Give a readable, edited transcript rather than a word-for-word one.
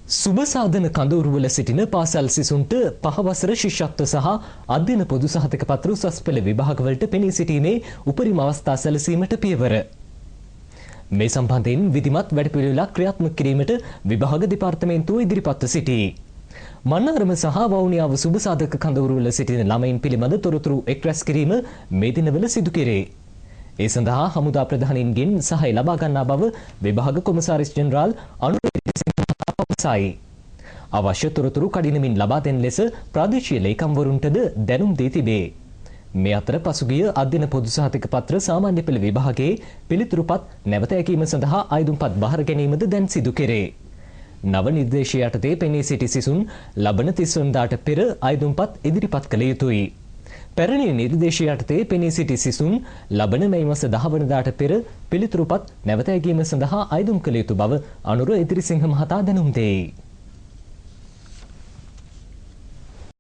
සුබ සාධන කඳවුරුවල සිටින පාසල් සිසුන්ට පහවසර ශිෂ්‍යත්ව සහ අධ්‍යයන පොදු සහතික පත්‍ර උසස් පෙළ විභාගවලට පෙනී සිටීමේ උපරිම අවස්ථා සැලසීමට පියවර. මේ සම්බන්ධයෙන් විධිමත් වැඩපිළිවෙලක් ක්‍රියාත්මක කිරීමට විභාග දෙපාර්තමේන්තුව ඉදිරිපත්ව සිටී. මන්නාරම සහ වවුනියාව සුබ සාධක කඳවුරුවල සිටින ළමයින් පිළිබඳ තොරතුරු එක්රැස් කිරීම මේ දිනවල සිදු කෙරේ. ඒ සඳහා හමුදා ප්‍රධානීන්ගෙන් සහාය ලබා ගන්නා බව විභාග කොමසාරිස් ජෙනරාල් අවශ්‍ය තොරතුරු කඩිනමින් ලබා දෙන ලෙස ප්‍රාදේශීය ලේකම්වරුන්ටද දැනුම් දී තිබේ. මේ අතර පසුගිය අධ්‍යයන පොදු සහතික පත්‍ර සාමාන්‍ය පෙළ විභාගයේ පිළිතුරුපත් නැවත ඇකීම සඳහා අයදුම්පත් බහර ගැනීමද දැන් සිදු කෙරේ. නව නිර්දේශය යටතේ පෙනී සිටි සිසුන් ලබන 30 වනදාට පෙර අයදුම්පත් ඉදිරිපත් කළ යුතුයි. පැරණි නිර්දේශය යටතේ පෙනී සිටි සිසුන් ලබන මැයි මාස 10 වනදාට පෙර පිළිතුරුපත් නැවත ඇගීම සඳහා අයදුම් කළ යුතු බව අනුර ඉදිරිසිංහ මහතා දැනුම් දෙයි.